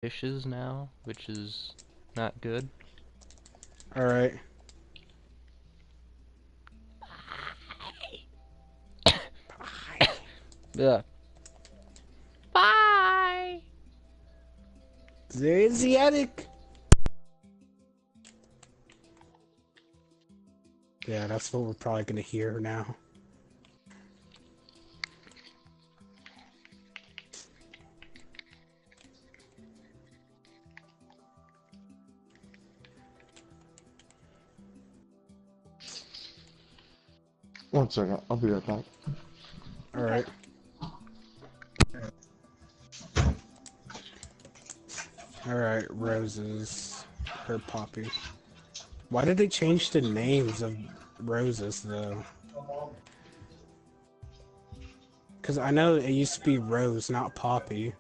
dishes now, which is not good. Alright. Yeah. Bye. They're Asiatic. Yeah, that's what we're probably gonna hear now. One second, I'll be right back. Alright. Alright, Roses. Her Poppy. Why did they change the names of roses, though? Because I know it used to be Rose, not Poppy.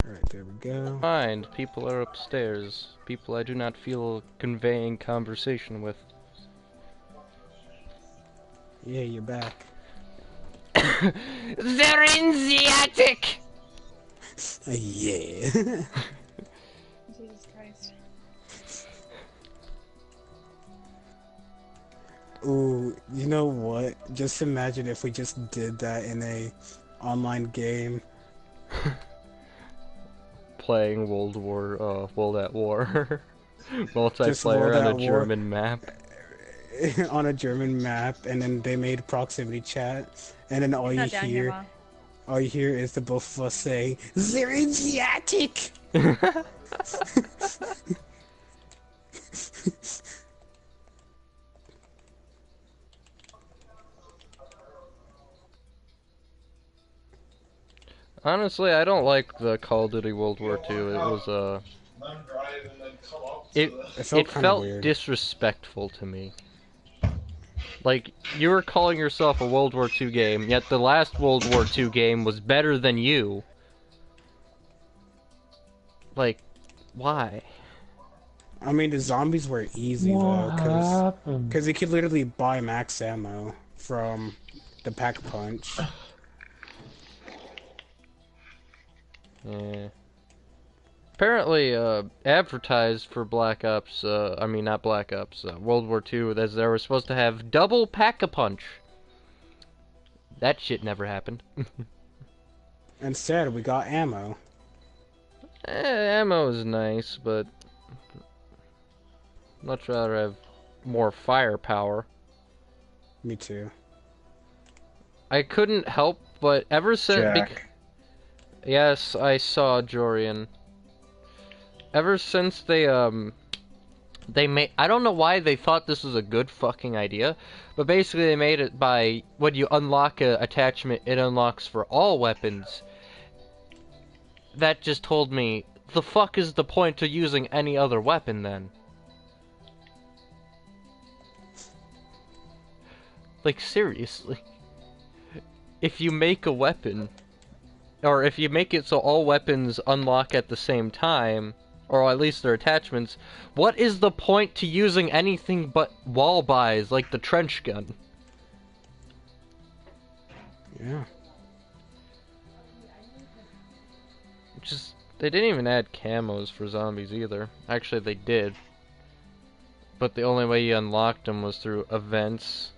Alright, there we go. Mind, people are upstairs. People I do not feel conveying conversation with. Yeah, you're back. They're in the attic! Yeah. Jesus Christ. Ooh, you know what? Just imagine if we just did that in a online game. Playing World at War. Just Multiplayer World on a at War. German map. On a German map, and then they made proximity chat, and then all you Not down here, hear, Ma. all you hear is the both of us say, "They're in the attic." Honestly, I don't like the Call of Duty World War II. It was, it felt kinda felt weird. disrespectful to me. Like, you were calling yourself a World War II game, yet the last World War II game was better than you. Like, why? I mean, the zombies were easy though, because you could literally buy max ammo from the pack punch. Yeah. Apparently, advertised for Black Ops, I mean not Black Ops, World War II, as they were supposed to have double Pack-a-Punch. That shit never happened. Instead, we got ammo. Ammo is nice, but much rather have more firepower. Me too. I couldn't help but ever since. Yes, I saw Jorian. Ever since they made, I don't know why they thought this was a good fucking idea, but basically they made it by when you unlock a attachment, it unlocks for all weapons. That just told me, the fuck is the point to using any other weapon then? Like, seriously. If you make a weapon, or if you make it so all weapons unlock at the same time, or at least their attachments, what is the point to using anything but wall buys like the trench gun? Yeah. Just, they didn't even add camos for zombies either. Actually, they did. But the only way you unlocked them was through events.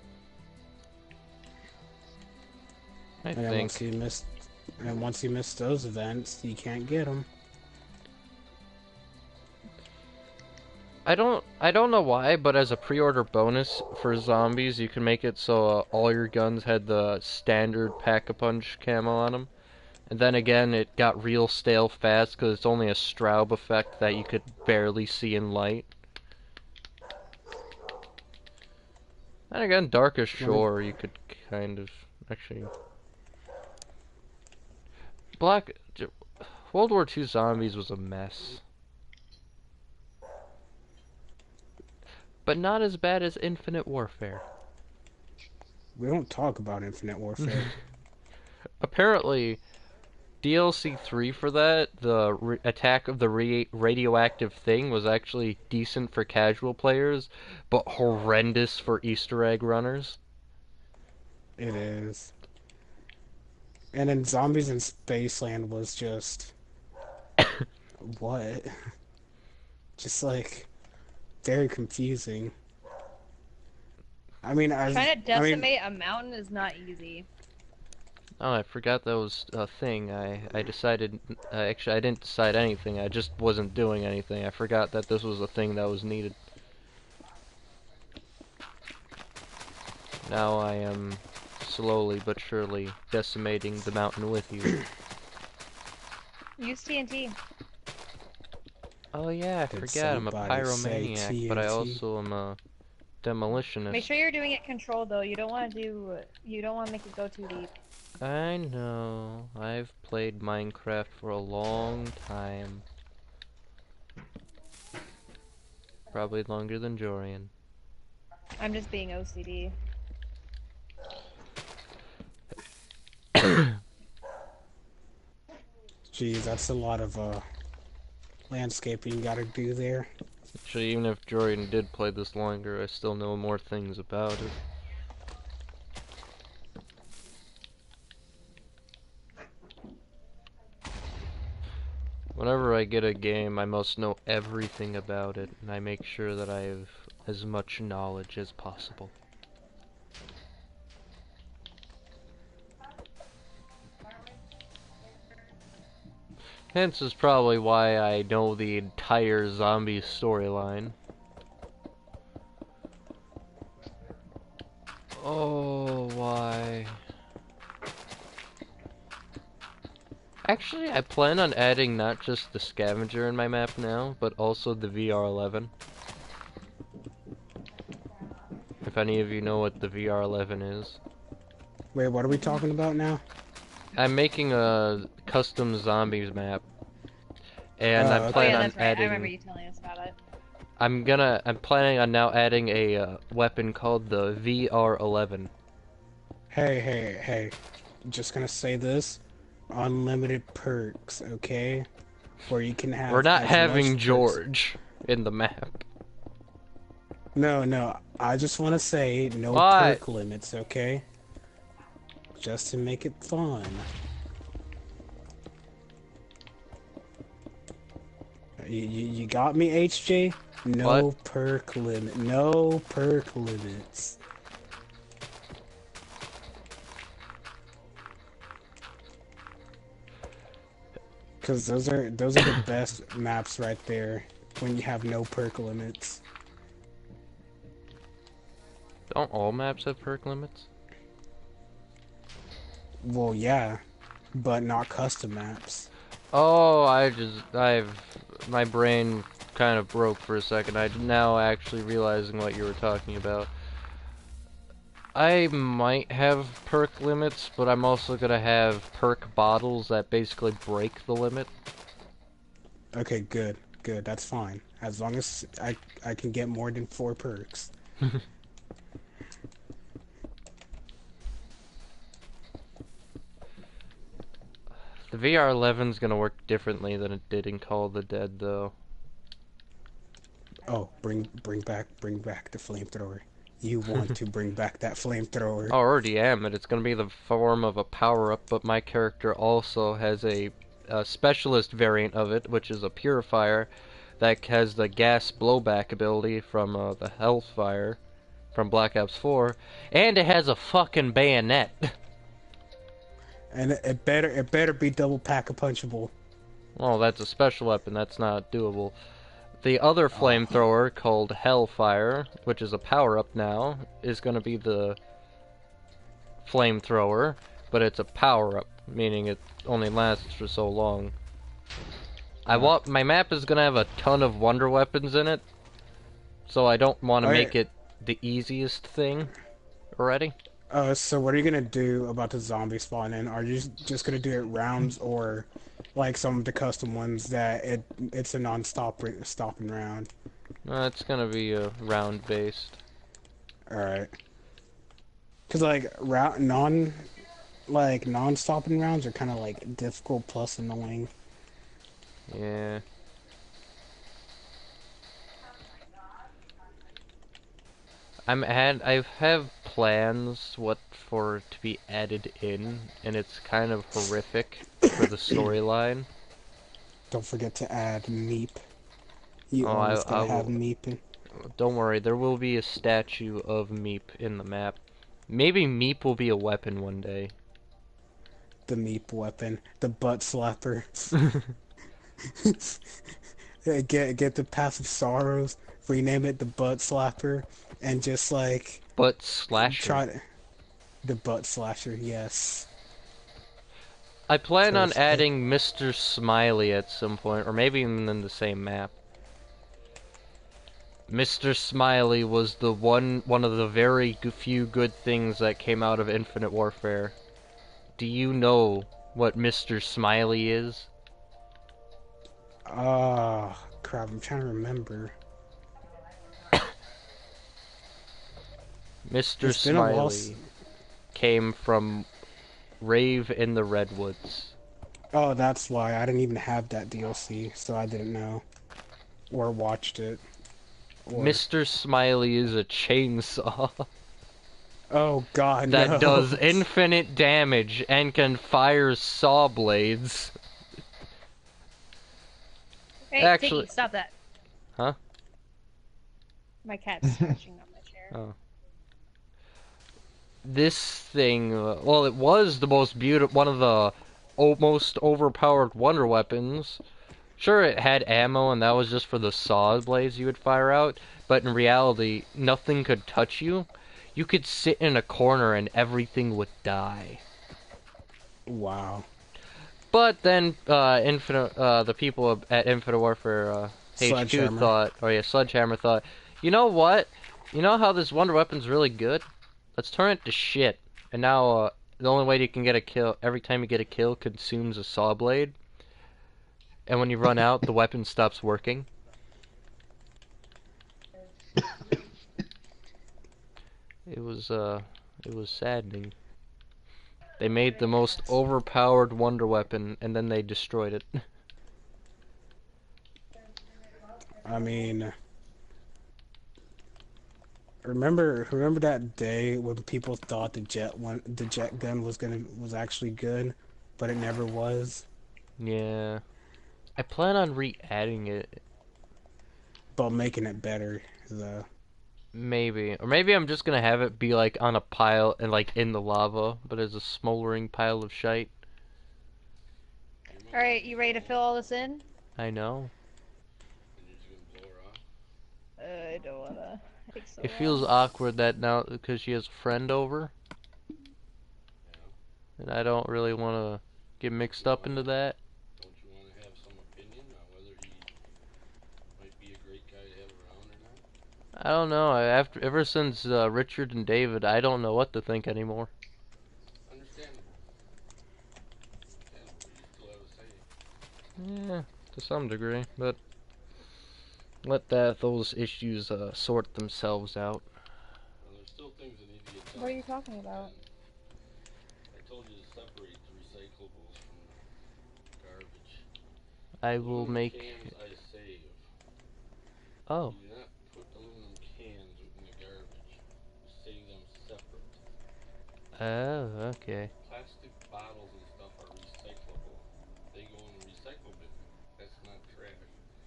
I think. Once you miss those events, you can't get them. I don't know why, but as a pre-order bonus for zombies, you can make it so all your guns had the standard Pack-a-Punch camo on them. And then again, it got real stale fast because it's only a Straub effect that you could barely see in light. And again, Darkest Shore, you could kind of actually. World War II Zombies was a mess. But not as bad as Infinite Warfare. We don't talk about Infinite Warfare. Apparently, DLC 3 for that, the attack of the radioactive thing, was actually decent for casual players, but horrendous for Easter egg runners. It is. And then Zombies in Spaceland was just... what? Just like very confusing. I mean, trying to decimate a mountain is not easy. Oh, I forgot that was a thing. I decided, actually I didn't decide anything, I just wasn't doing anything. I forgot that this was a thing that was needed. Now I am slowly but surely decimating the mountain with you. Use TNT. Oh yeah, I forgot I'm a pyromaniac, but I also am a demolitionist. Make sure you're doing it controlled though. You don't want to make it go too deep. I know. I've played Minecraft for a long time. Probably longer than Jorian. I'm just being OCD. Geez, that's a lot of landscaping you gotta do there. Actually, even if Jorian did play this longer, I still know more things about it. Whenever I get a game, I must know everything about it, and I make sure that I have as much knowledge as possible. Hence is probably why I know the entire zombie storyline. Oh, why? Actually, I plan on adding not just the scavenger in my map now, but also the VR11. If any of you know what the VR11 is. Wait, what are we talking about now? I'm making a custom zombies map, and I'm planning on adding. I remember you telling us about it. I'm planning on now adding a weapon called the VR11. Hey! Just gonna say this: unlimited perks, okay? Where you can have. We're not having George in the map. No. I just want to say no perk limits, okay? Just to make it fun. You got me, HJ? No perk limit. No perk limits. Cause those are the best maps right there when you have no perk limits. Don't all maps have perk limits? Well, yeah, but not custom maps. Oh, my brain kind of broke for a second. I'm now actually realizing what you were talking about. I might have perk limits, but I'm also gonna have perk bottles that basically break the limit. Okay, good. That's fine. As long as I can get more than 4 perks. The VR11's gonna work differently than it did in Call of the Dead, though. Oh, bring back the flamethrower. You want to bring back that flamethrower. I already am, and it's gonna be the form of a power-up, but my character also has a specialist variant of it, which is a purifier that has the gas blowback ability from the Hellfire from Black Ops 4, and it has a fucking bayonet. And it better be double pack-a-punchable. Well, that's a special weapon, that's not doable. The other flamethrower, called Hellfire, which is a power-up now, is going to be the flamethrower, but it's a power-up, meaning it only lasts for so long. My map is going to have a ton of wonder weapons in it, so I don't want to make it the easiest thing already. So what are you gonna do about the zombie spawning? Are you just gonna do it rounds, or like some of the custom ones that it's a stopping round? It's gonna be round based. All right. Cause like like non-stopping rounds are kind of like difficult plus annoying. Yeah. I have plans what for to be added in, and it's kind of horrific for the storyline. Don't forget to add Meep. You Oh, always I gotta have will. Meep in. Don't worry, there will be a statue of Meep in the map. Maybe Meep will be a weapon one day. The Meep weapon, the butt slapper. Get the passive sorrows, rename it the butt slapper, and just like But Slasher. try to the butt slasher. Yes. I plan on Cause adding Mr. Smiley at some point, or maybe even in the same map. Mr. Smiley was the one of the very few good things that came out of Infinite Warfare. Do you know what Mr. Smiley is? crap, I'm trying to remember. Mr. It's been a while. Smiley came from Rave in the Redwoods. Oh, that's why I didn't even have that DLC, so I didn't know or watched it. Or Mr. Smiley is a chainsaw oh god, that no. does infinite damage and can fire saw blades. Hey, Actually- Tiki, stop that. Huh? My cat's scratching on my chair. Oh. This thing, well, it was the most beautiful, one of the most overpowered wonder weapons. Sure, it had ammo, and that was just for the saw blades you would fire out, but in reality, nothing could touch you. You could sit in a corner and everything would die. Wow. But then, the people at Infinite Warfare HQ Sledgehammer. thought, or yeah, Sledgehammer thought, you know what? You know how this wonder weapon's really good? Let's turn it to shit. And now, the only way you can get a kill, every time you get a kill, consumes a saw blade. And when you run out, the weapon stops working. It was saddening. They made the most overpowered wonder weapon, and then they destroyed it. I mean, remember that day when people thought the jet gun was actually good, but it never was. Yeah. I plan on re-adding it. But making it better, though. Maybe. Or maybe I'm just gonna have it be like on a pile and like in the lava, but as a smoldering pile of shite. Alright, you ready to fill all this in? I know. I don't wanna. Take so It feels long. awkward that now because she has a friend over. And I don't really want to get mixed up into that. Don't you want to have some opinion on whether he might be a great guy to have around or not? I don't know. Ever since Richard and David, I don't know what to think anymore. Understandable. You still have a say. Yeah, to some degree, but let those issues sort themselves out. Well, there's still things that need to get done. What are you talking about? I told you to separate the recyclables from the garbage. I will Aluminum make. cans I save. Oh, Do not put aluminum cans in the garbage. Save them separate. oh, okay. Plastic bottles and stuff are recyclable. They go in the recycle bin. That's not trash.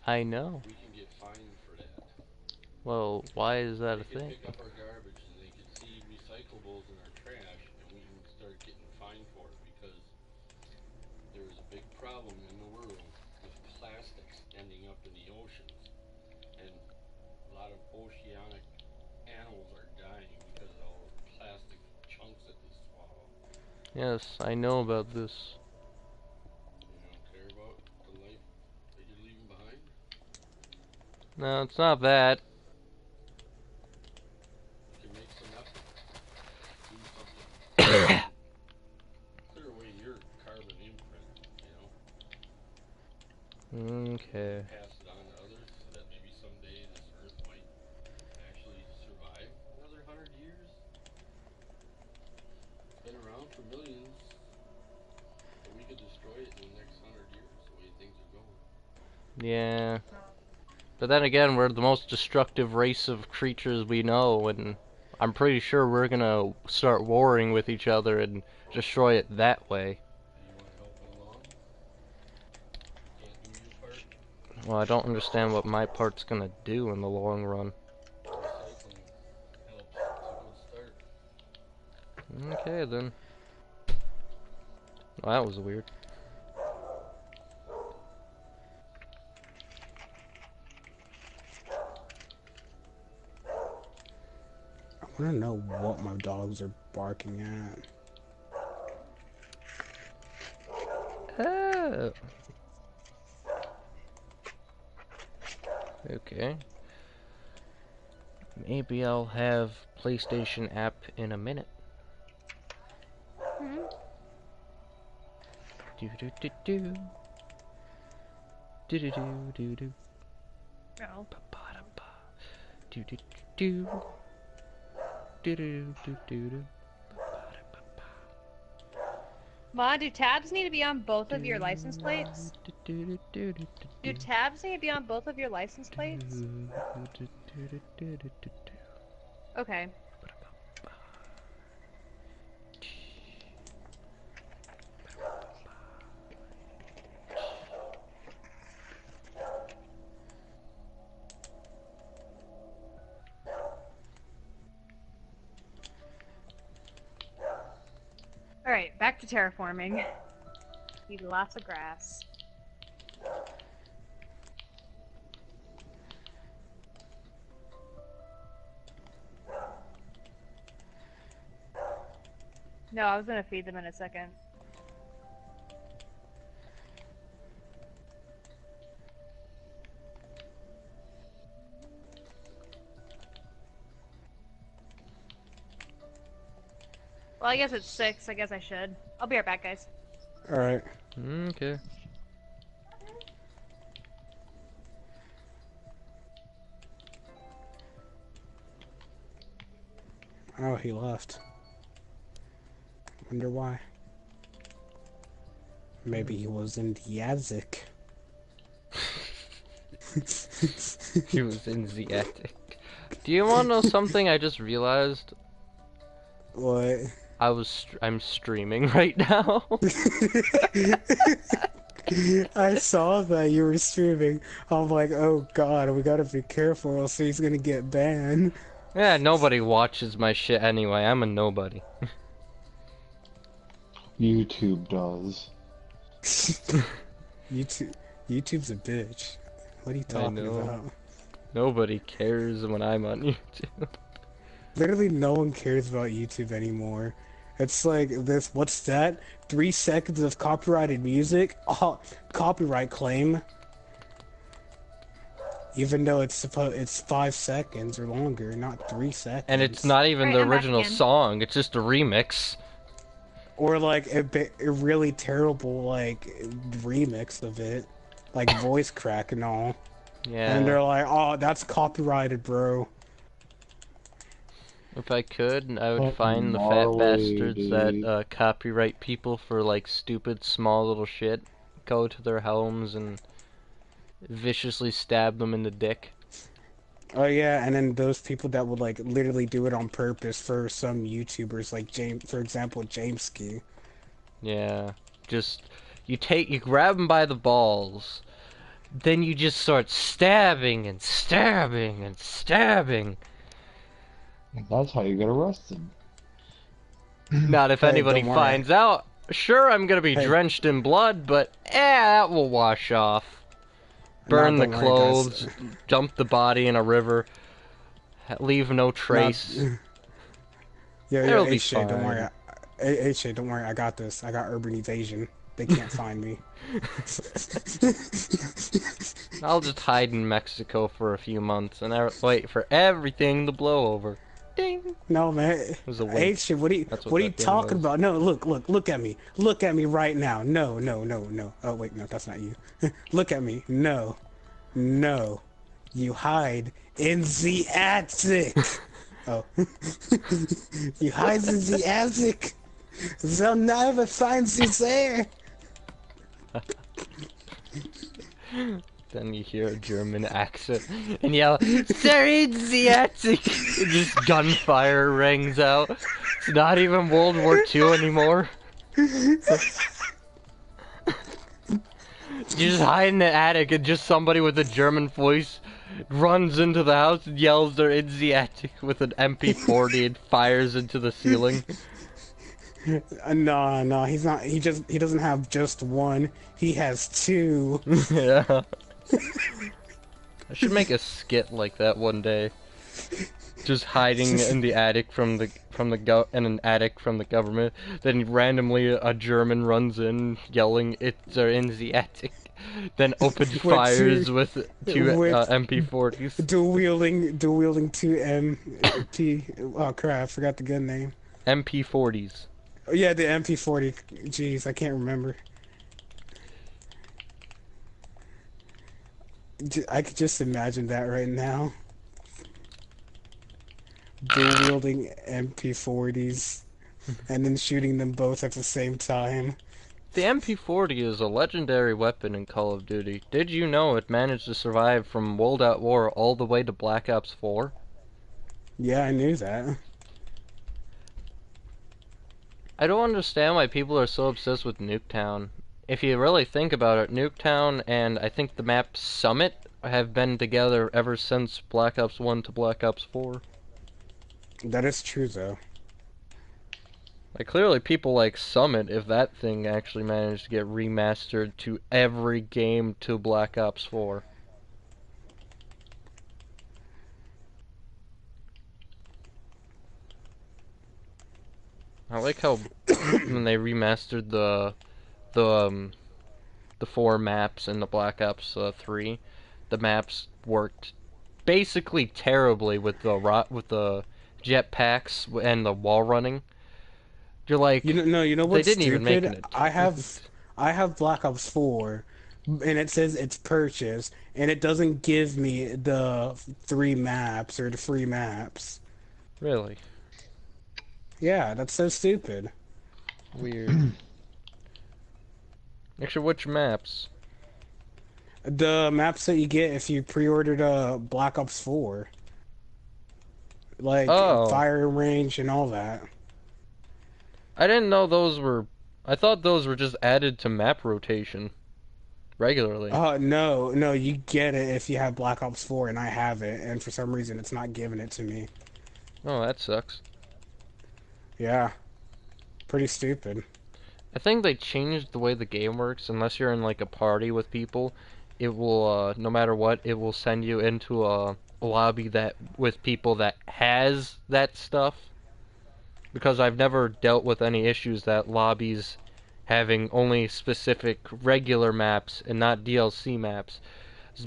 I know. We can get fined for that. Well, why is that a They can thing? pick up our garbage and they can see recyclables in our trash and we can start getting fined for it because there's a big problem in the world with plastics ending up in the oceans and a lot of oceanic animals are dying because of all the plastic chunks that they swallow. Yes, I know about this. You don't care about the life that you're leaving behind? No, it's not that. You can make some effort. Do something. Clear away your carbon imprint, you know? Okay. Pass it on to others so that maybe someday this earth might actually survive another 100 years. It's been around for millions, destroy it in the next 100 years, the way things are going. Yeah. But then again, we're the most destructive race of creatures we know, and I'm pretty sure we're gonna start warring with each other and destroy it that way. Do you want to help it along? Can't do your part? Well, I don't understand what my part's gonna do in the long run. Recycling helps. It's a good start. Okay, then. Well, that was weird. I want to know what my dogs are barking at. Oh. Okay. Maybe I'll have PlayStation app in a minute. Hmm? Do do do do. Do do do do do. No. Ba ba da ba. Do do do do. Do do do do do. Ba ba da ba ba. Ma, do tabs need to be on both of your license plates? Do do do do do do. Do tabs need to be on both of your license plates? Do do do do do do do. Okay. Alright, back to terraforming. Need lots of grass. No, I was gonna feed them in a second. Well, I guess it's 6. I guess I should. I'll be right back, guys. Alright. Okay. Oh, he left. Wonder why. Maybe he was in the attic. He was in the attic. Do you want to know something I just realized? What? I'm streaming right now. I saw that you were streaming. I'm like, oh god, we gotta be careful or else he's gonna get banned. Yeah, nobody watches my shit anyway. I'm a nobody. YouTube does. YouTube's a bitch. What are you talking know. about? Nobody cares when I'm on YouTube. Literally no one cares about YouTube anymore. It's like this, what's that? 3 seconds of copyrighted music? Oh, copyright claim. Even though it's 5 seconds or longer, not 3 seconds. And it's not even Alright, the I'm back original again. song, it's just a remix. Or like a really terrible like remix of it. Like voice crack and all. Yeah. And they're like, oh, that's copyrighted, bro. If I could, I would Fucking find the fat gnarly, bastards that dude. copyright people for like stupid small little shit, go to their homes and viciously stab them in the dick. Oh yeah, and then those people that would like literally do it on purpose for some YouTubers, like James, for example, Jameski. Yeah, just you grab them by the balls, then you just start stabbing and stabbing and stabbing. That's how you get arrested. Not if Hey, anybody don't worry. finds out. Sure, I'm gonna be Hey. drenched in blood, but that will wash off. Burn the don't worry, guys. clothes, dump the body in a river, leave no trace. Yeah, It'll yeah, be H-Shay, don't worry. fine. H-Shay, don't worry, I got this. I got urban evasion. They can't find me. I'll just hide in Mexico for a few months and wait for everything to blow over. Ding. No, man. It was a wink. H-Shay, what are you, That's what are you that feeling talking was. about? No, look at me. Look at me right now. No. Oh, wait, no, that's not you. Look at me. No. You hide in the attic. Oh. You hide in the attic. They'll never find you there. Then you hear a German accent and yell, "There is the attic!" Just gunfire rings out. It's not even World War II anymore. You just hide in the attic and just somebody with a German voice runs into the house and yells, "They're in the attic," with an MP40 and fires into the ceiling. No, he's not. He doesn't have just one. He has two. Yeah. I should make a skit like that one day. Just hiding in the attic from an attic from the government. Then randomly a German runs in yelling, "They're in the attic." Then opens fires with two MP40s. Dual wielding two MP. Oh crap! I forgot the gun name. MP40s. Oh, yeah, the MP40. Jeez, I can't remember. I could just imagine that right now. Dual wielding MP40s, and then shooting them both at the same time. The MP40 is a legendary weapon in Call of Duty. Did you know it managed to survive from World at War all the way to Black Ops 4? Yeah, I knew that. I don't understand why people are so obsessed with Nuketown. If you really think about it, Nuketown and I think the map Summit have been together ever since Black Ops 1 to Black Ops 4. That is true, though. Like, clearly people like Summit if that thing actually managed to get remastered to every game to Black Ops 4. I like how when they remastered the 4 maps in the Black Ops 3, the maps worked basically terribly with the jetpacks and the wall running. You're like, you know what's they didn't stupid? even make it. I have Black Ops 4, and it says it's purchased, and it doesn't give me the 3 maps or the free maps. Really? Yeah, that's so stupid. Weird. Actually, which maps? The maps that you get if you pre-ordered Black Ops 4. Like, firing range and all that. I didn't know those were... I thought those were just added to map rotation. Regularly. No, you get it if you have Black Ops 4, and I have it, and for some reason it's not giving it to me. Oh, that sucks. Yeah. Pretty stupid. I think they changed the way the game works. Unless you're in like a party with people, it will, no matter what, it will send you into a lobby that with people that has that stuff. Because I've never dealt with any issues that lobbies having only specific regular maps and not DLC maps.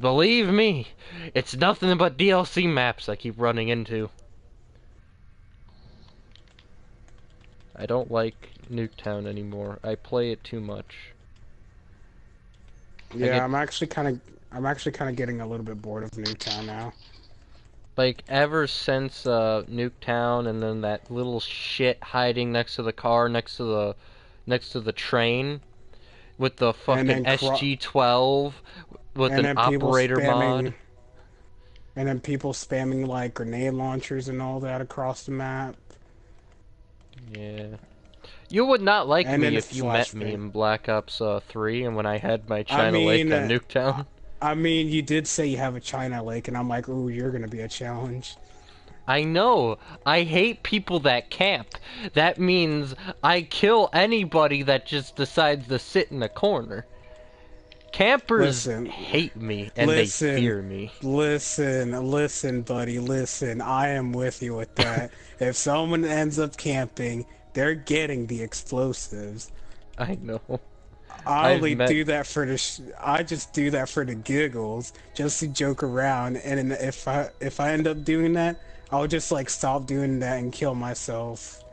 Believe me, it's nothing but DLC maps I keep running into. I don't like Nuketown anymore. I play it too much. Yeah, I'm actually kind of getting a little bit bored of Nuketown now. Like, ever since Nuketown and then that little shit hiding next to the car, next to the train, with the fucking SG-12, with an operator mod. And then people spamming, like, grenade launchers and all that across the map. Yeah. You would not like me if you met me in Black Ops 3 and when I had my China Lake on Nuketown. I mean, you did say you have a China Lake, and I'm like, ooh, you're gonna be a challenge. I know. I hate people that camp. That means I kill anybody that just decides to sit in a corner. Campers hate me, and they fear me. Listen, buddy, listen. I am with you with that. If someone ends up camping, they're getting the explosives. I know. I do that for I just do that for the giggles, just to joke around. And if I end up doing that, I'll just like stop doing that and kill myself.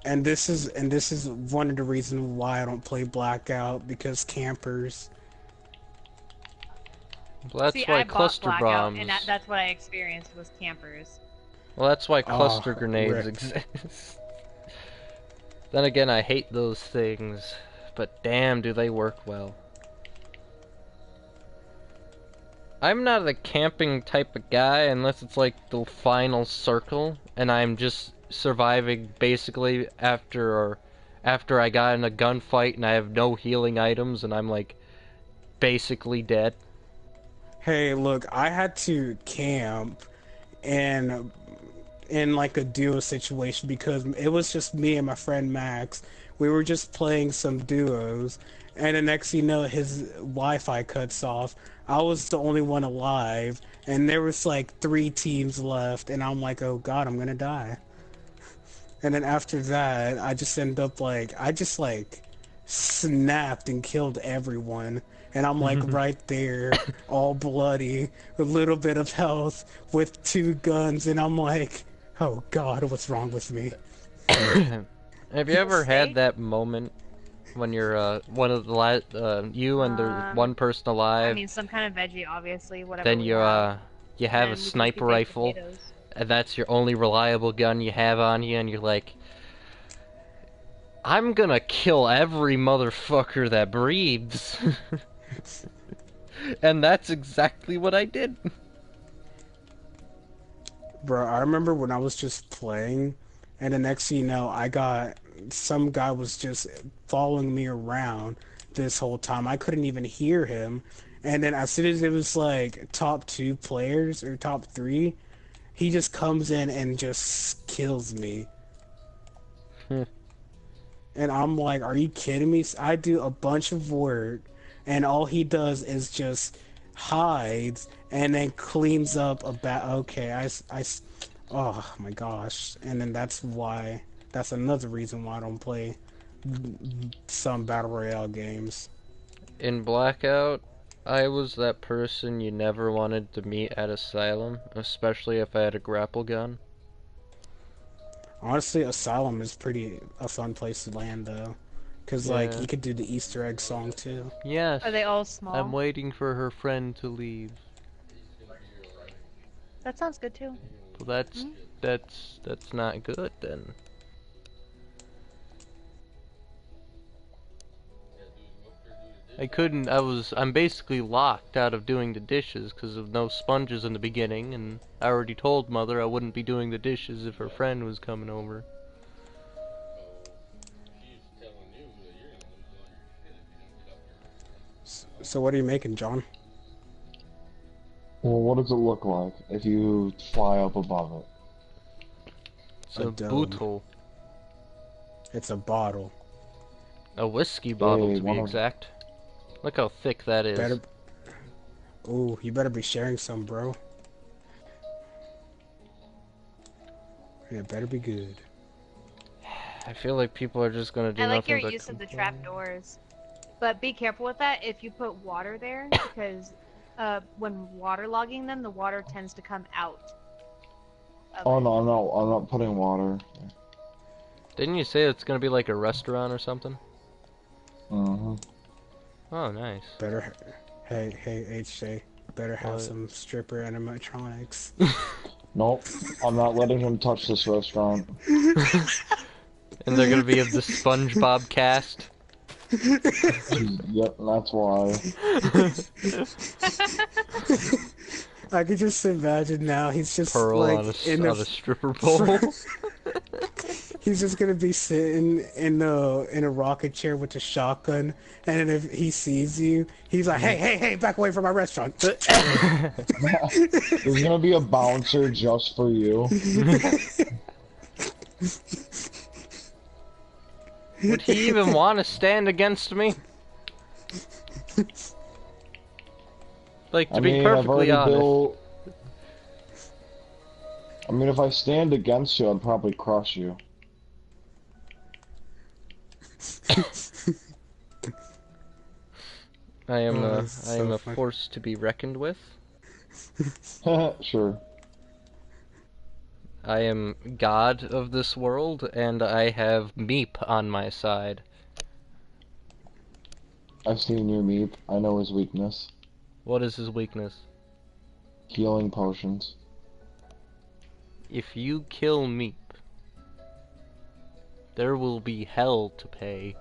And this is one of the reasons why I don't play Blackout, because campers. Well, that's See, why I bought cluster Blackout, bombs. and that's what I experienced was campers. Well, that's why cluster Oh, grenades rip. exist. Then again, I hate those things, but damn, do they work well. I'm not the camping type of guy unless it's like the final circle, and I'm just surviving basically after I got in a gunfight and I have no healing items and I'm like basically dead. Hey, look, I had to camp and in like a duo situation because it was just me and my friend Max. We were just playing some duos, and the next thing you know, his Wi-Fi cuts off. I was the only one alive, and there was like 3 teams left, and I'm like, oh god, I'm gonna die. And then after that, I just end up like, I just like snapped and killed everyone. And I'm like right there, all bloody, a little bit of health, with 2 guns, and I'm like, oh god, what's wrong with me? Have you ever had Steak? that moment when you're one of the you and there's one person I alive, mean, some kind of veggie, obviously, whatever then we you have. you have And a we can sniper do baked rifle, potatoes. and that's your only reliable gun you have on you, and you're like, I'm gonna kill every motherfucker that breathes. And that's exactly what I did. Bro, I remember when I was just playing, and the next thing you know, some guy was just following me around this whole time. I couldn't even hear him. And then as soon as it was like top 2 players or top 3, he just comes in and just kills me. And I'm like, are you kidding me? I do a bunch of work, and all he does is just hides and then cleans up okay, oh my gosh. And then that's another reason why I don't play some Battle Royale games. In Blackout, I was that person you never wanted to meet at Asylum, especially if I had a grapple gun. Honestly, Asylum is a fun place to land, though. Because, like, Yeah. you could do the Easter egg song, too. Yes. Are they all small? I'm waiting for her friend to leave. That sounds good too. Well, that's not good then. I'm basically locked out of doing the dishes because of no sponges in the beginning, and I already told Mother I wouldn't be doing the dishes if her friend was coming over. She's telling you that you're gonna lose all your shit if you don't get up here. So what are you making, John? Well, what does it look like if you fly up above it? It's A a dome. bootle. It's a bottle. A whiskey bottle, Hey, to be exact. Look how thick that is. Ooh, you better be sharing some, bro. It better be good. I feel like people are just gonna do I like nothing your but use of the complain. trapdoors. But be careful with that if you put water there, because when waterlogging them, the water tends to come out. Oh no, I'm not putting water. Didn't you say it's gonna be like a restaurant or something? Mm-hmm. Oh, nice. Hey, HJ, better have What? some stripper animatronics. Nope, I'm not letting him touch this restaurant. And they're gonna be of the SpongeBob cast. Yep, that's why. I could just imagine now he's just Pearl like on in a stripper pole. he's just gonna be sitting in a rocket chair with a shotgun, and then if he sees you, he's like, hey, back away from my restaurant. There's gonna be a bouncer just for you. Would he even want to stand against me? Like, to be I've perfectly already honest. built... I mean, if I stand against you, I'd probably crush you. I am Oh, a that's I am so a funny. force to be reckoned with. Sure. I am God of this world, and I have Meep on my side. I've seen your Meep. I know his weakness. What is his weakness? Healing potions. If you kill Meep, there will be hell to pay.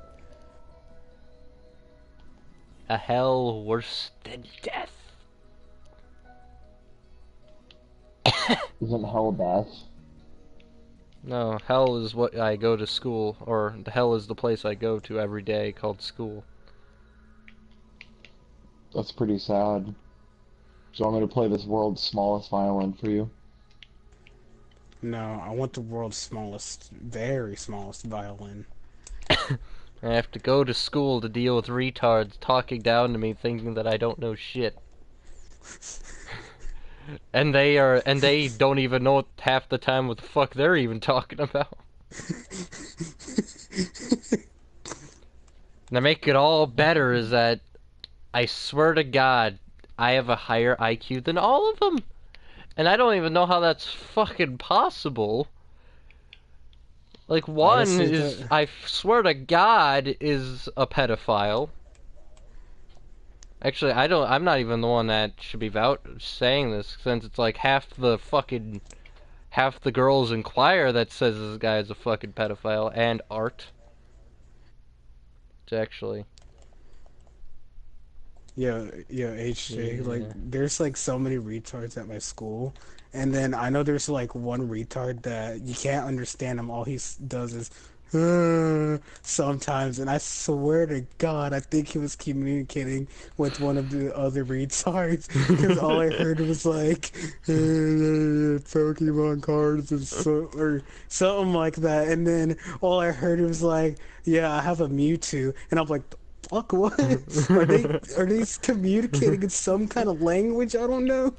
A hell worse than death. Isn't hell death? No, hell is what I go to school, or hell is the place I go to every day called school. That's pretty sad. Do you want me to play this world's smallest violin for you? No, I want the world's smallest, very smallest violin. I have to go to school to deal with retards talking down to me thinking that I don't know shit. And they don't even know half the time what the fuck they're even talking about. And to make it all better is that I swear to God, I have a higher IQ than all of them. And I don't even know how that's fucking possible. Like, one is, I swear to God, is a pedophile. Actually, I'm not even the one that should be saying this, since it's like half the girls in choir that says this guy is a fucking pedophile, and Art. It's actually. Yeah, HJ, like, there's, like, so many retards at my school, and then I know there's, like, one retard that you can't understand him, all he does is, sometimes, and I swear to God, I think he was communicating with one of the other retards, because all I heard was, like, Pokemon cards, or something like that, and then all I heard was, like, yeah, I have a Mewtwo, and I'm like, fuck, what? Are they communicating in some kind of language? I don't know.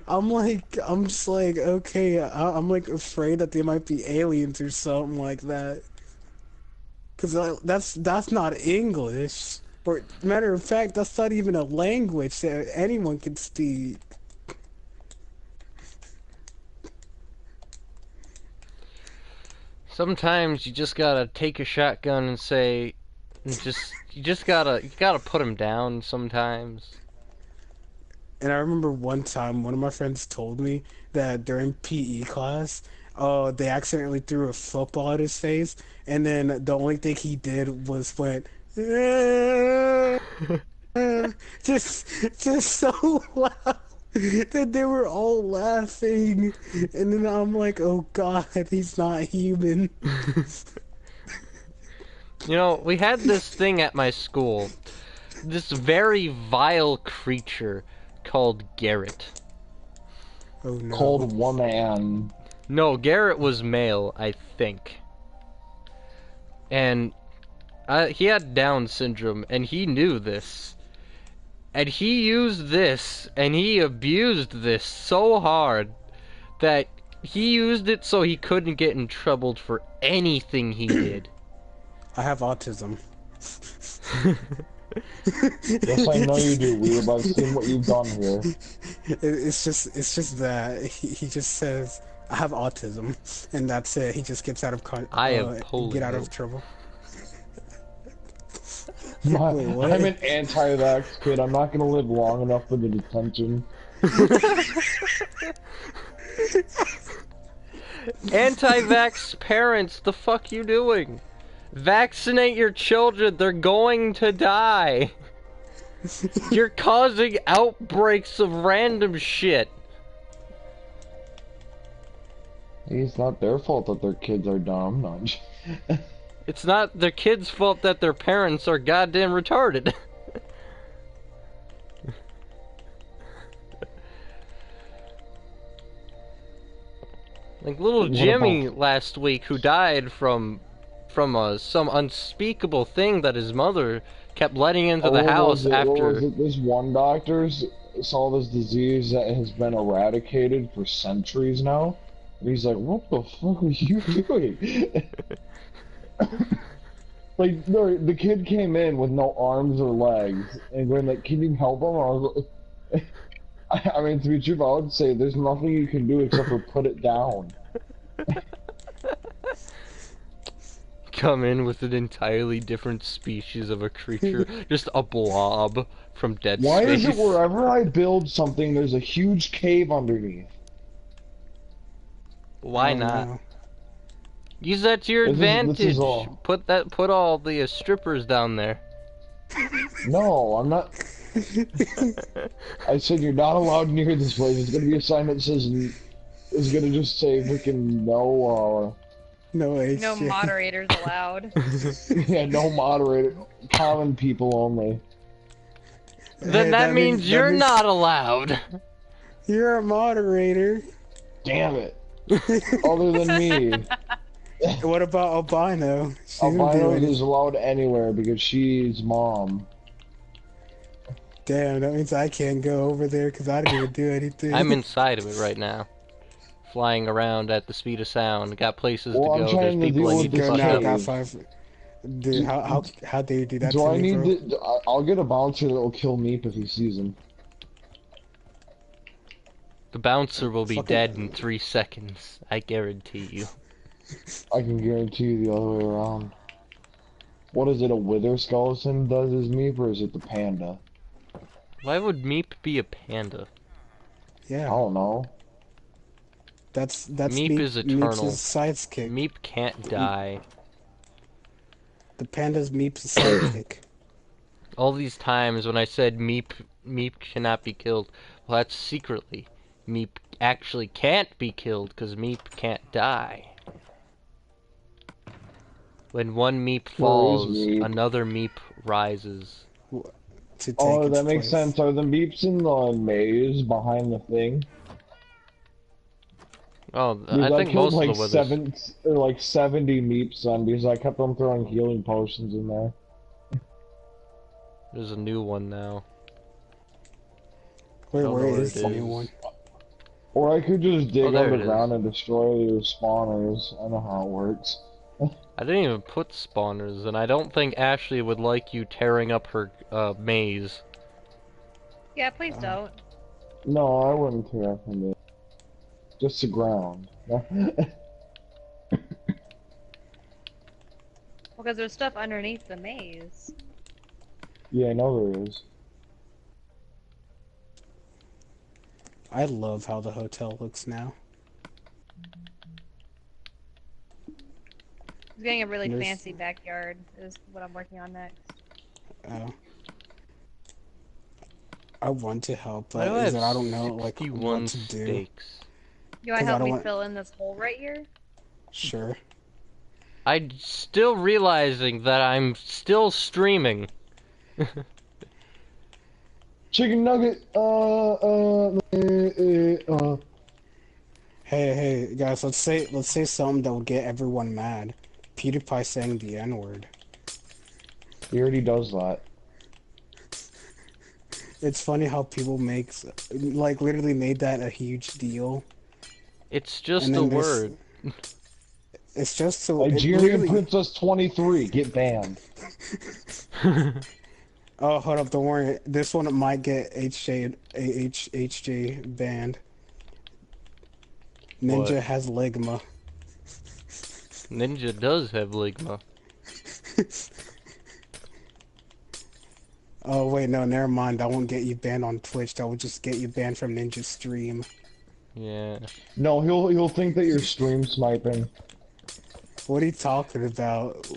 I'm just like, okay, I'm like afraid that they might be aliens or something like that. Cause that's not English. Or matter of fact, that's not even a language that anyone can speak. Sometimes you just gotta take a shotgun and say, you gotta put him down sometimes. And I remember one time, one of my friends told me that during PE class, they accidentally threw a football at his face, and then the only thing he did was went, just so loud that they were all laughing, and then I'm like, oh God, he's not human. You know, we had this thing at my school, this very vile creature called Garrett. Oh no. Called woman. No, Garrett was male, I think. And he had Down syndrome, and he knew this. And he used this, and he abused this so hard that he used it so he couldn't get in trouble for anything he did. I have autism. Yes, I know you do, Weeb. I've seen what you've done here. It's just that he just says I have autism, and that's it. He just gets out of get out of trouble. Wait, what? I'm an anti-vax kid. I'm not gonna live long enough for the detention. Anti-vax parents, the fuck you doing? Vaccinate your children, they're going to die. You're causing outbreaks of random shit. It's not their fault that their kids are dumb. No. It's not their kids' fault that their parents are goddamn retarded. Like little Jimmy last week, who died from some unspeakable thing that his mother kept letting into the house after. This one doctor saw this disease that has been eradicated for centuries now. And he's like, what the fuck are you doing? Like, no, the kid came in with no arms or legs, and going like, can you help him? I was like, I mean, to be true, I would say there's nothing you can do except for put it down. come in with an entirely different species of a creature, just a blob from Dead Why Space. is it wherever I build something, there's a huge cave underneath? Why I don't not? know. Use that to your This advantage. is all. Put all the strippers down there. No, I'm not. I said you're not allowed near this place. It's gonna be a sign that says it's gonna just say freaking no. No age. No moderators allowed. Yeah, no moderator. Common people only. Then that means you're not allowed. You're a moderator. Damn it. Other than me, What about Albino? She didn't do Albino anything. is allowed anywhere because she's mom. Damn, that means I can't go over there because I didn't even do anything. I'm inside of it right now. Flying around at the speed of sound. Got places Well, to I'm go. There's trying to people I deal need with to Go this fuck now, up. got 5. Dude, how dare you do that Do to I me, need bro? to? I'll get a bouncer that will kill Meep if he sees him. The bouncer will be Fucking- dead in 3 seconds. I guarantee you. I can guarantee you the other way around. What is it? A wither skeleton does his Meep, or is it the panda? Why would Meep be a panda? I Yeah, don't know. that's Meep is eternal. Meep's sidekick. Meep can't die. The panda's Meep's sidekick. All these times when I said Meep cannot be killed, well, that's secretly. Meep actually can't be killed because Meep can't die. When one Meep falls, Meep? another Meep rises. To take Oh, its that makes place. sense. Are the Meeps in the maze behind the thing? Oh, Because I think killed most like of the withers. like 70 Meeps on because I kept on throwing healing potions in there. There's a new one now. Where don't know where is it the new is. one? Or I could just dig there it underground is. and destroy your spawners. I know how it works. I didn't even put spawners, and I don't think Ashley would like you tearing up her maze. Yeah, please don't. No, I wouldn't tear from it. Just the ground. Because there's stuff underneath the maze. Yeah, I know there is. I love how the hotel looks now. It's getting a really There's- fancy backyard is what I'm working on next. Oh. I want to help, Why but do I is have that I don't know like 61 what to do. steaks? You want 'Cause to I help don't me want- fill in this hole right here? Sure. I'm still realizing that I'm still streaming. Chicken nugget. Hey, guys, let's say something that will get everyone mad. PewDiePie saying the N-word. He already does that. It's funny how people like literally made that a huge deal. It's just And a then there's- word. It's just so it Nigerian literally- Princess 23, get banned. Oh, hold up, don't worry. This one might get HJ banned. Ninja What? has Ligma. Ninja does have Ligma. Oh wait, no, never mind. That won't get you banned on Twitch. That will just get you banned from Ninja's stream. Yeah. No, he'll think that you're stream sniping. What are you talking about?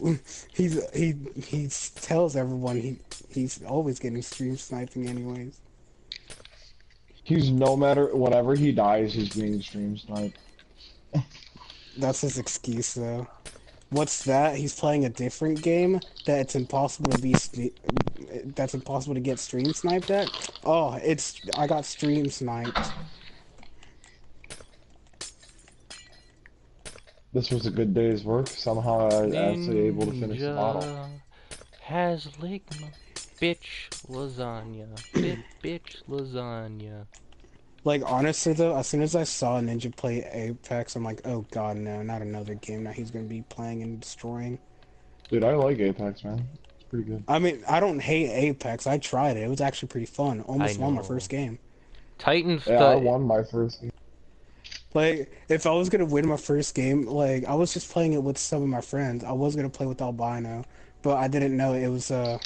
he tells everyone he's always getting stream sniping anyways. He's no matter whenever he dies, he's being stream sniped. That's his excuse though. What's that? He's playing a different game that it's impossible to that's impossible to get stream sniped at? Oh, I got stream sniped. This was a good day's work. Somehow I was actually able to finish the model. Ninja has Ligma. Bitch lasagna. Bitch lasagna. Like honestly though, as soon as I saw Ninja play Apex, I'm like, oh god no, not another game that he's gonna be playing and destroying. Dude, I like Apex, man. It's pretty good. I mean, I don't hate Apex. I tried it. It was actually pretty fun. Almost won my know. first game. Titan. Yeah, I won my first game. Like, if I was gonna win my first game, like, I was just playing it with some of my friends. I was gonna play with Albino, but I didn't know it was, the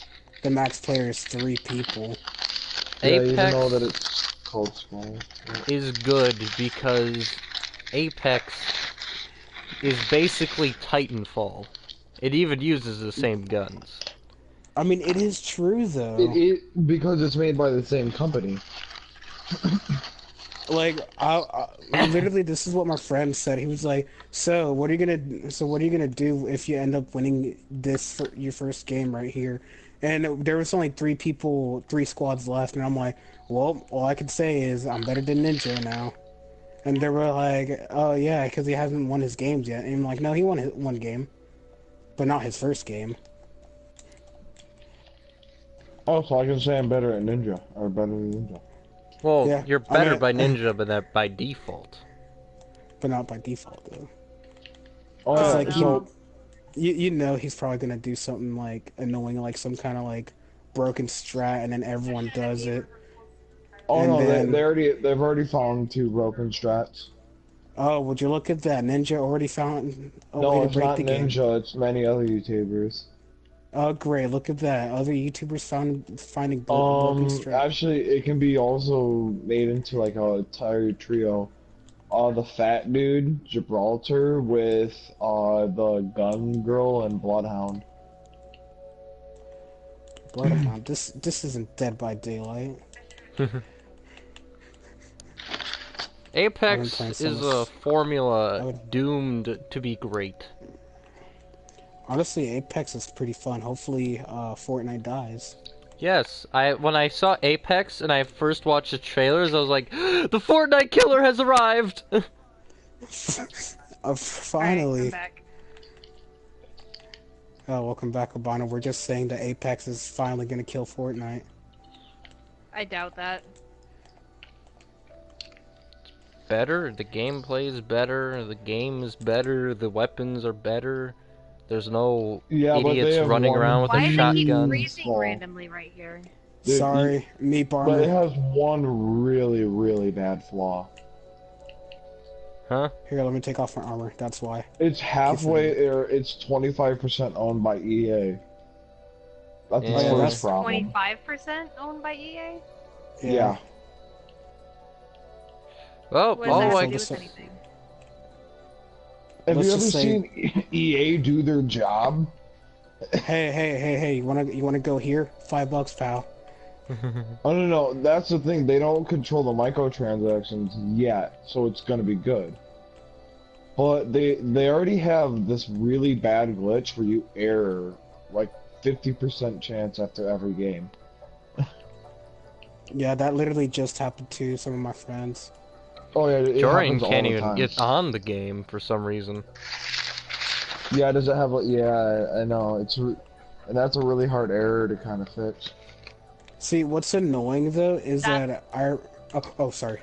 max player is 3 people. Yeah, you didn't know that Apex it's called small. is good because Apex is basically Titanfall. It even uses the same guns. I mean, it is true, though. Because it's made by the same company. Like, literally, this is what my friend said. He was like, "So, what are you gonna do if you end up winning this for your first game right here?" And there was only 3 squads left, and I'm like, "Well, all I can say is I'm better than Ninja now." And they were like, "Oh yeah, because he hasn't won his games yet." And I'm like, "No, he won one game, but not his first game." Oh, so I can say I'm better at Ninja, or better than Ninja. Well, Yeah, you're I better mean- by Ninja, but that by default. But not by default though. Oh, It's yeah, like so you know he's probably gonna do something like annoying, like some kind of like broken strat, and then everyone does it. oh and no, then- they've already found 2 broken strats. Oh, would you look at that? Ninja already found a way No, to it's break not the game. Ninja. It's many other YouTubers. Oh, great! Look at that. Other YouTubers finding broken strat. Actually, it can be also made into like a entire trio. The fat dude, Gibraltar, with the gun girl and Bloodhound. Bloodhound. This isn't Dead by Daylight. Apex playing so is much- a formula I would- doomed to be great. Honestly, Apex is pretty fun. Hopefully, Fortnite dies. Yes, when I saw Apex and I first watched the trailers, I was like, the Fortnite killer has arrived! Finally. Alright, I'm back. Oh, welcome back, Obama. We're just saying that Apex is finally gonna kill Fortnite. I doubt that. Better, the gameplay is better, the game is better, the weapons are better. There's no Yeah, but they idiots have running one- around with Why a does it keep shotgun. freezing Well, randomly right here? Dude, Sorry, me, But it Barmer. has one really, really bad flaw. Huh? Here, let me take off my armor. That's why. It's halfway, or it's 25% owned by EA. That's Yeah, its that's first problem. 25% owned by EA? Yeah. Well, What does all that have I to do just- with anything? Have Let's you ever just say- seen EA do their job? Hey! You wanna go here? $5, pal. Oh no, that's the thing. They don't control the microtransactions yet, so it's gonna be good. But they already have this really bad glitch where you error like 50% chance after every game. Yeah, that literally just happened to some of my friends. Oh yeah, it Jorian happens all can't the even time. get on the game for some reason. Yeah, does it have? Yeah, I know. And that's a really hard error to kind of fix. See, what's annoying though is That- that our oh sorry.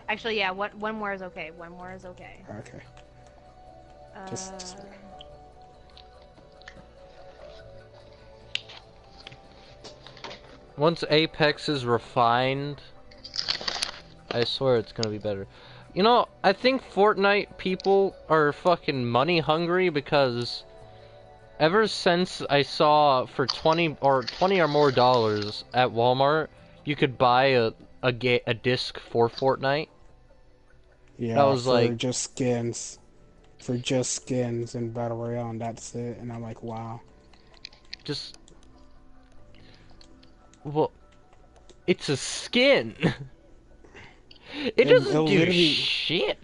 Actually, yeah, one more is okay. One more is okay. Okay. Just- Uh, Once Apex is refined, I swear it's gonna be better. You know, I think Fortnite people are fucking money hungry because ever since I saw for 20 or more dollars at Walmart, you could buy a disc for Fortnite. Yeah, That was for like- just skins. For just skins and Battle Royale, and that's it. And I'm like, wow. Just, well, it's a skin. It doesn't it'll do literally- shit.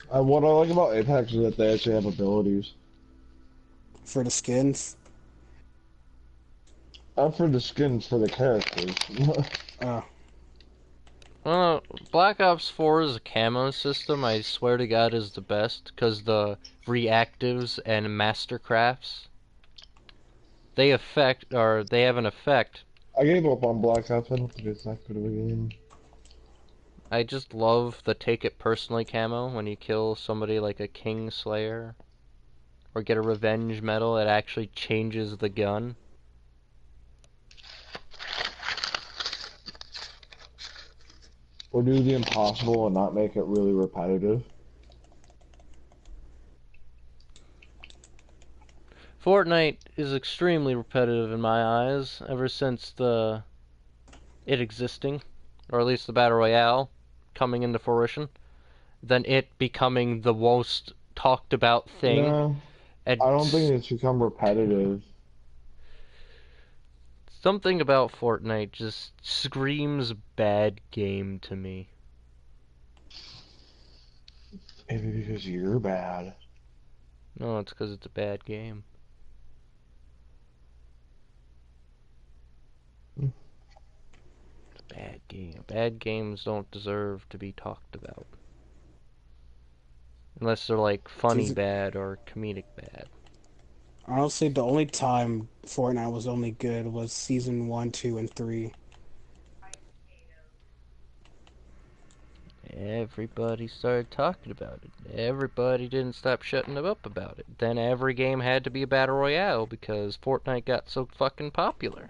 What I like about Apex is that they actually have abilities. For the skins. Not for the skins, for the characters. Black Ops 4's camo system, I swear to God, is the best, because the reactives and mastercrafts, they have an effect. I gave up on Black Ops. I don't think it's that good of a game. I just love the take it personally camo when you kill somebody like a King Slayer, or get a revenge medal, it actually changes the gun. Or do the impossible and not make it really repetitive. Fortnite is extremely repetitive in my eyes ever since it existing, or at least the Battle Royale coming into fruition, then it becoming the most talked about thing. No, And I don't think it's become repetitive. something about Fortnite just screams bad game to me. Maybe because you're bad. No, it's because it's a bad game. It's a bad game. Bad games don't deserve to be talked about. Unless they're like funny bad or comedic bad. Honestly, the only time Fortnite was only good was season 1, 2, and 3. Everybody started talking about it. Everybody didn't stop shutting up about it. Then every game had to be a battle royale because Fortnite got so fucking popular.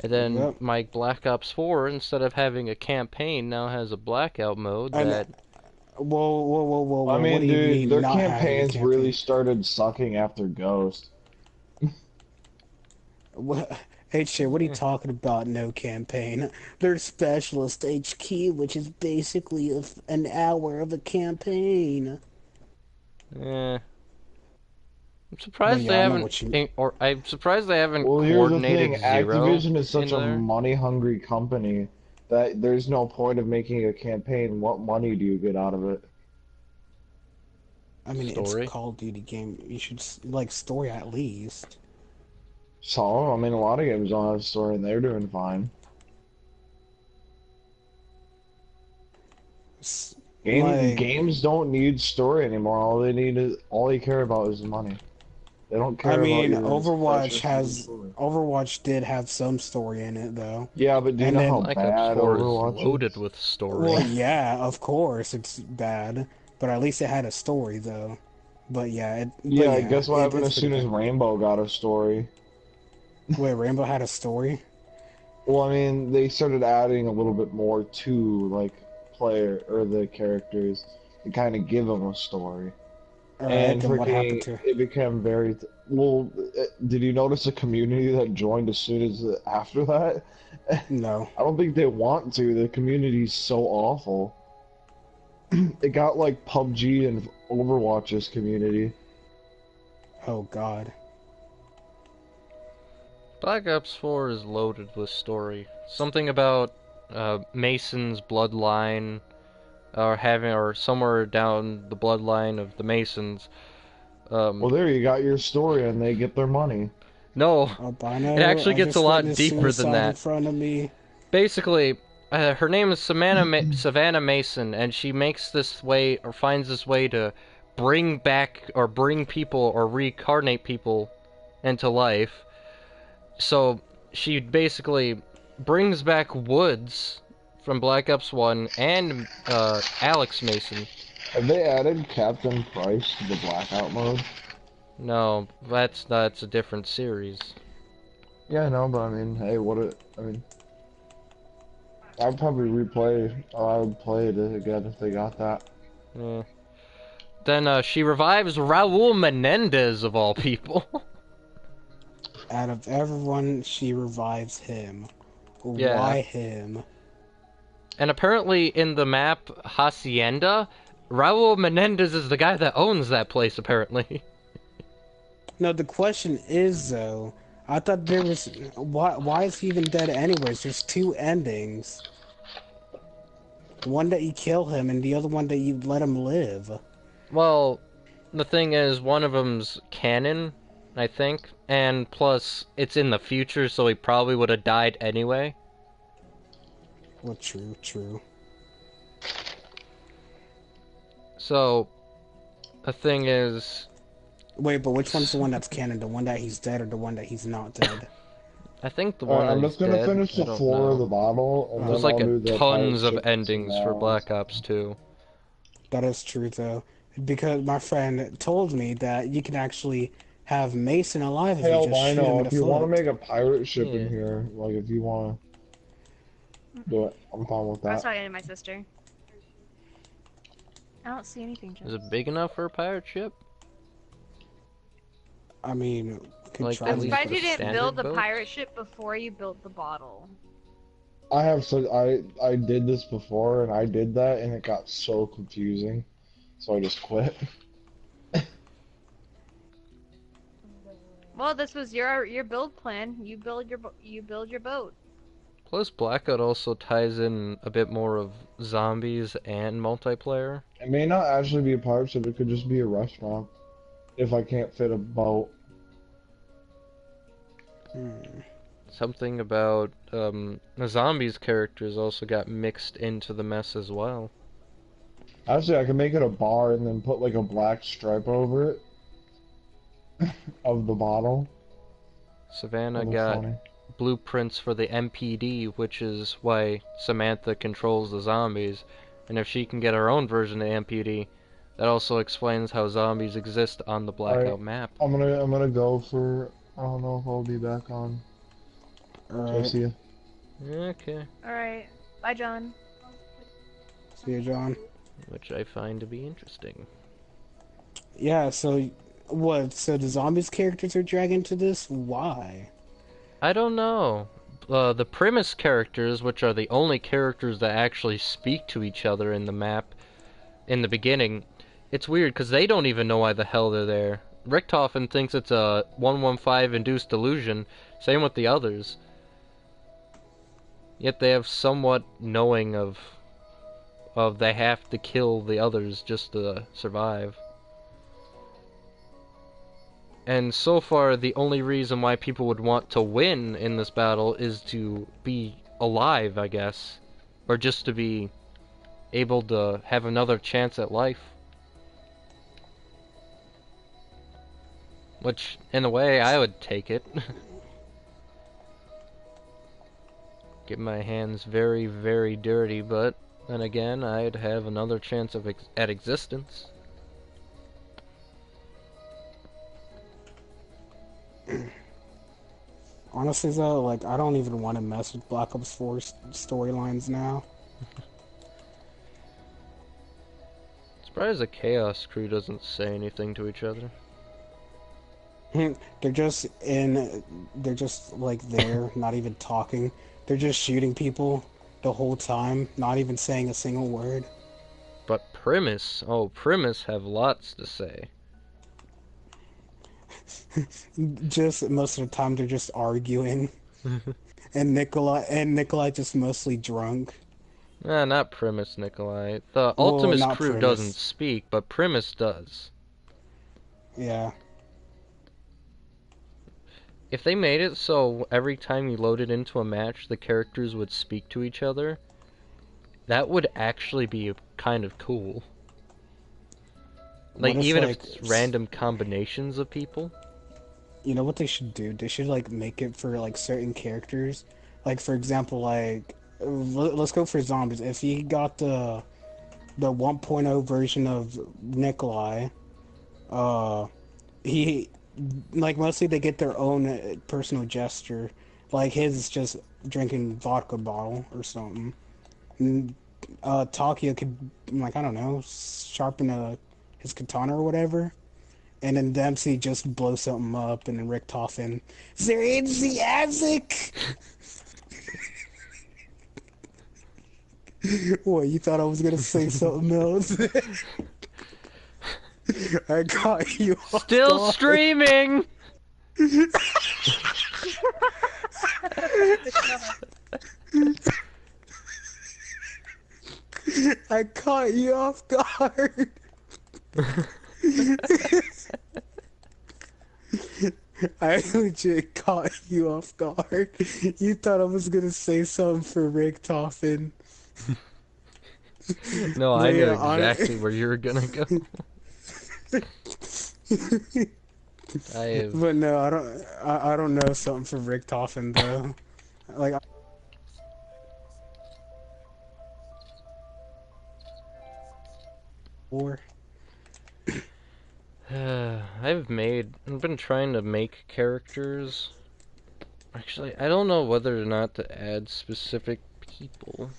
And then my Black Ops 4, instead of having a campaign, now has a blackout mode that... Whoa. I mean, what do you dude, mean their not having a campaigns campaign? really started sucking after Ghost. Hey, shit, what are you talking about? No campaign. There's Specialist HQ, which is basically an hour of a campaign. I'm surprised yeah, they I know haven't... what you... I'm surprised they haven't Well, here's the coordinated thing, Zero Activision is such into a there. money-hungry company that there's no point of making a campaign. What money do you get out of it? I mean, Story? it's a Call of Duty game. You should, like, story at least. So, I mean, a lot of games don't have a story and they're doing fine. Games don't need story anymore. All they care about is the money. They don't care about your Overwatch did have some story in it though. Yeah, but do you know how Black bad Ops 4 Overwatch is loaded with story. Well, yeah, of course it's bad, but at least it had a story though. But yeah, guess what happened as soon as Rainbow got a story? Wait, Rainbow had a story? Well, I mean, they started adding a little bit more to, like, the characters to kind of give them a story. And what happened to it became very... Well, did you notice a community that joined as soon as after that? No. I don't think they want to. The community's so awful. It got like PUBG and Overwatch's community. Oh god. Black Ops 4 is loaded with story. Something about Mason's bloodline, or somewhere down the bloodline of the Masons. Well, there you got your story, and they get their money. No, Albino, it actually gets a lot deeper than that. In front of me. Basically, her name is Savannah Mason, and she makes this way, or finds this way to bring back, or bring people, or reincarnate people into life. So, she basically brings back Woods from Black Ops 1 and Alex Mason. Have they added Captain Price to the Blackout mode? No, that's a different series. Yeah, I know, but I mean, hey, I'd probably replay, or I would play it again if they got that. Yeah. Then she revives Raul Menendez, of all people. Out of everyone, she revives him. Yeah. Why him? And apparently in the map Hacienda, Raul Menendez is the guy that owns that place, apparently. No, the question is, though, I thought there was... Why is he even dead anyways? There's two endings. One that you kill him, and the other one that you let him live. Well, the thing is, one of them's canon, I think, and plus, it's in the future, so he probably would have died anyway. Well, true. So, the thing is... Wait, but which one's the one that's canon? The one that he's dead or the one that he's not dead? I think the one I'm just gonna finish the floor of the bottle, and there's then like I'll do tons of endings for Black Ops 2. That is true, though. Because my friend told me that you can actually have Mason alive if you just shoot him in the if you foot. want to make a pirate ship in here, like if you want Do it. I'm fine with I was that. talking to my sister. I don't see anything, Is Jess. it big enough for a pirate ship? I mean, could Like, try at I'm to least surprised the you didn't standard build the boats? pirate ship before you built the bottle. I did this before and I did that and it got so confusing, so I just quit. Well, this was your build plan. You build your boat. Plus, Blackout also ties in a bit more of zombies and multiplayer. It may not actually be a pirate ship, it could just be a restaurant if I can't fit a boat. Something about the zombies characters also got mixed into the mess as well. Actually, I could make it a bar and then put like a black stripe over it of the bottle. Savannah That'd be got funny. blueprints for the MPD, which is why Samantha controls the zombies. And if she can get her own version of MPD, that also explains how zombies exist on the Blackout map. I'm gonna go for, I don't know if I'll be back on. So Alright. see ya. Okay. Alright. Bye, John. See you, John. Which I find to be interesting. Yeah, so what? So the zombies characters are dragged into this? Why? I don't know. The Primus characters, which are the only characters that actually speak to each other in the map in the beginning, it's weird because they don't even know why the hell they're there. Richtofen thinks it's a 115 induced delusion, same with the others. Yet they have somewhat knowing of they have to kill the others just to survive. And so far, the only reason why people would want to win in this battle is to be alive, I guess. Or just to be able to have another chance at life. Which, in a way, I would take it. Get my hands very, very dirty, but then again, I'd have another chance of at existence. Honestly, though, like, I don't even want to mess with Black Ops 4 storylines now. Surprised the Chaos crew doesn't say anything to each other. They're just like there, not even talking. They're just shooting people the whole time, not even saying a single word. But Primus, Primus have lots to say. Just most of the time they're just arguing. and Nikolai just mostly drunk. Nah, not Primus, Nikolai. The Ultimus not crew Primus. doesn't speak, but Primus does. Yeah. If they made it so every time you loaded into a match, the characters would speak to each other, that would actually be kind of cool. Like, even if it's random combinations of people. You know what they should do? They should, like, make it for, like, certain characters. Like, for example, like, let's go for zombies. If you got the 1.0 version of Nikolai, he, like, mostly they get their own personal gesture. Like, his is just drinking vodka bottle or something. And, Takia could, like, I don't know, sharpen his katana or whatever. And then Dempsey just blows something up, and then Richtofen, they're enthusiastic! What, you thought I was gonna say something else? I got you off Still guard. streaming! I caught you off guard. I legit caught you off guard. You thought I was gonna say something for Richtofen. No, I knew Yeah, exactly where you were gonna go. But no, I don't know something for Richtofen though. Like. Or. I've been trying to make characters. Actually, I don't know whether or not to add specific people.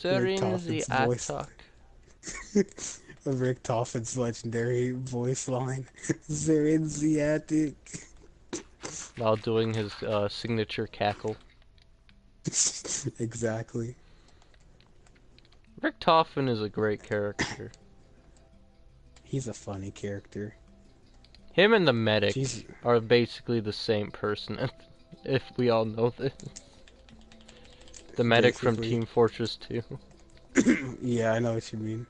During the attack. Rick Toffin's legendary voice line. They're in the attic. While doing his signature cackle. Exactly. Rick Toffin is a great character. He's a funny character. Him and the medic Jeez. are basically the same person, if we all know this. The medic from Basically. Team Fortress 2. Yeah, I know what you mean.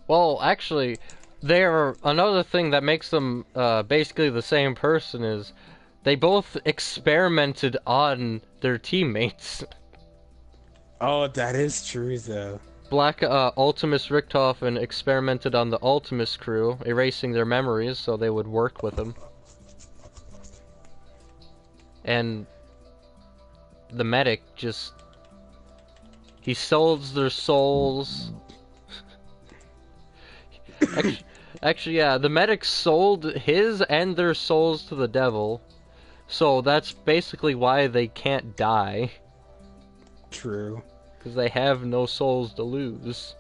Well, actually, they're another thing that makes them basically the same person is they both experimented on their teammates. Oh, that is true, though. Black Ultimus Richtofen experimented on the Ultimus crew, erasing their memories so they would work with him. And the medic just... he sold their souls. Actually, yeah, the medic sold his and their souls to the devil. So that's basically why they can't die. True. Because they have no souls to lose.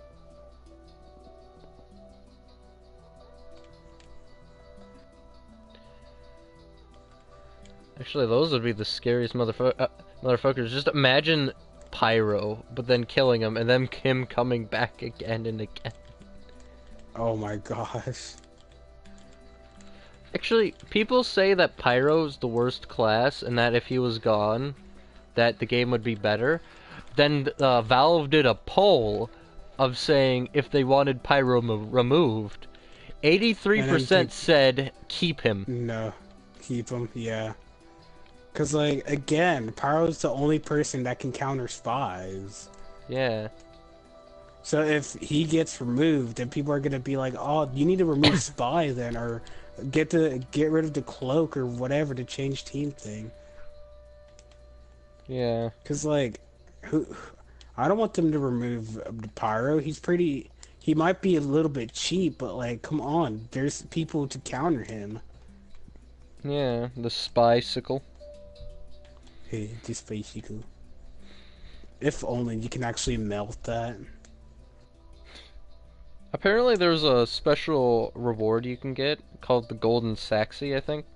Actually, those would be the scariest motherfuckers. Just imagine Pyro, but then killing him, and then him coming back again and again. Oh my gosh. Actually, people say that Pyro's the worst class, and that if he was gone, that the game would be better. Then Valve did a poll of saying if they wanted Pyro removed. 83% said keep him. No. Keep him, yeah. Because, like, again, Pyro's the only person that can counter spies. Yeah. So if he gets removed, then people are gonna be like, "Oh, you need to remove Spy then, or get rid of the cloak or whatever to change team thing." Yeah. Cause like, I don't want them to remove the Pyro. He might be a little bit cheap, but like, come on, there's people to counter him. Yeah, the spy-sicle. Hey, this bicycle. If only you can actually melt that. Apparently there's a special reward you can get called the Golden Saxy, I think.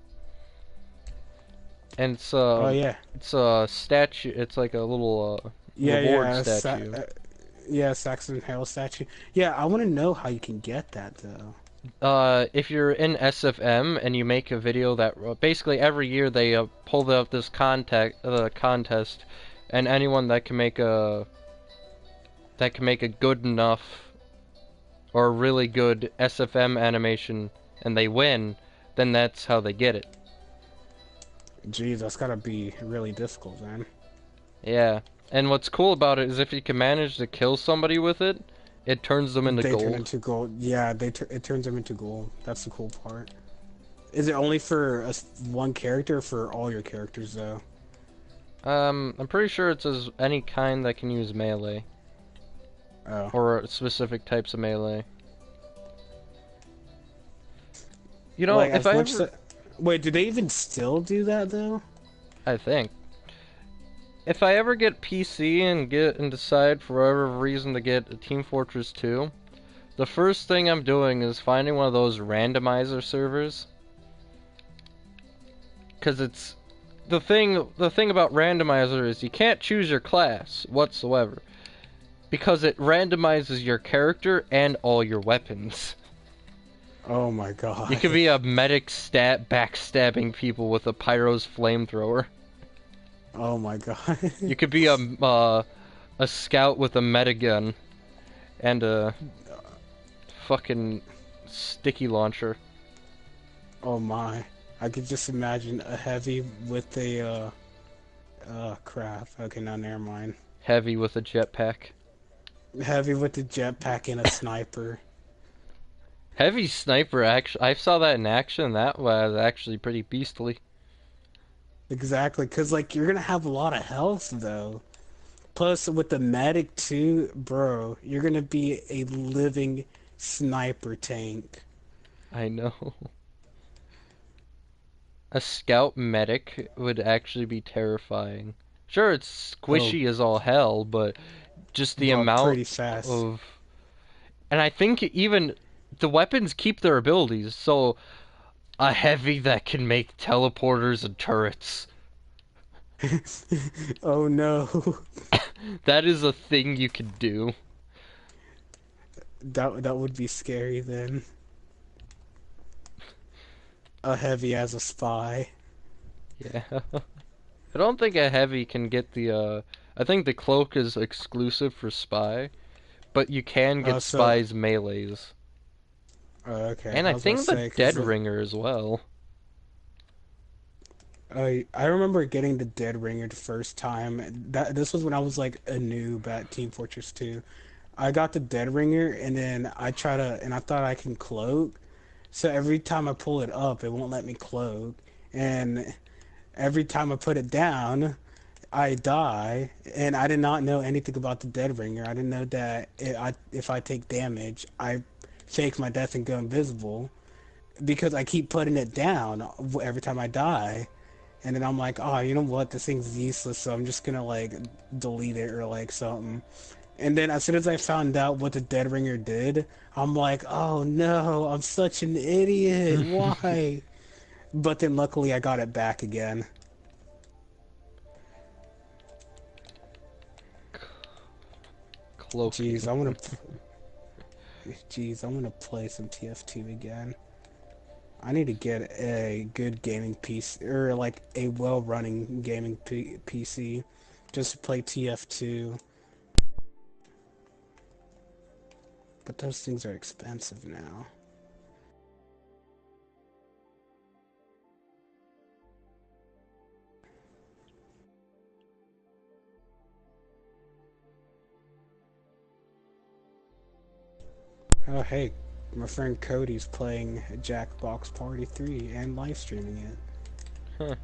And it's Oh yeah. It's a statue. It's like a little reward statue. Yeah, Saxon Herald statue. Yeah, I want to know how you can get that though. If you're in SFM and you make a video that basically every year they pull out this contest, and anyone that can make a good enough or really good SFM animation and they win, then that's how they get it. Geez, that's gotta be really difficult, man. Yeah, and what's cool about it is if you can manage to kill somebody with it, it turns them into gold. They turn into gold. Yeah, it turns them into gold. That's the cool part. Is it only for one character or for all your characters, though? I'm pretty sure it says any kind that can use melee. Oh. Or specific types of melee. You know, like, if I ever... Wait, do they even still do that, though? I think. If I ever get PC and decide for whatever reason to get a Team Fortress 2, the first thing I'm doing is finding one of those randomizer servers. Because it's... The thing about randomizer is you can't choose your class whatsoever. Because it randomizes your character and all your weapons. Oh my god. You could be a medic backstabbing people with a Pyro's flamethrower. Oh my god. You could be a scout with a metagun and a fucking sticky launcher. Oh my. I could just imagine a heavy with a crap. Okay, now never mind. Heavy with a jetpack. Heavy with the jetpack and a sniper. Heavy sniper, actually, I saw that in action. That was actually pretty beastly. Exactly, because like you're gonna have a lot of health though. Plus with the medic too, bro, you're gonna be a living sniper tank. I know. A scout medic would actually be terrifying. Sure, it's squishy as all hell, but just the amount pretty fast. of... And I think even the weapons keep their abilities, so a heavy that can make teleporters and turrets. Oh no. That is a thing you can do. That would be scary then. A heavy as a spy. Yeah. I don't think a heavy can get the, I think the cloak is exclusive for spy, but you can get spy's melees. Okay. And I think the Dead Ringer as well. I remember getting the Dead Ringer the first time. This was when I was like a noob at Team Fortress 2. I got the Dead Ringer and then I thought I can cloak. So every time I pull it up, it won't let me cloak. And every time I put it down, I die. And I did not know anything about the Dead Ringer. I didn't know that if I take damage, I fake my death and go invisible. Because I keep putting it down every time I die. And then I'm like, oh, you know what? This thing's useless, so I'm just gonna, like, delete it or, like, something. And then as soon as I found out what the Dead Ringer did, I'm like, oh no, I'm such an idiot. Why? But then luckily I got it back again. Cloaking. Jeez, I'm gonna play some TF2 again. I need to get a good gaming PC, or like a well-running gaming PC, just to play TF2. But those things are expensive now. Oh hey, my friend Cody's playing Jackbox Party 3 and live streaming it. Huh.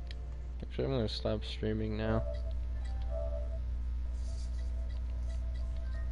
Actually, I'm gonna stop streaming now.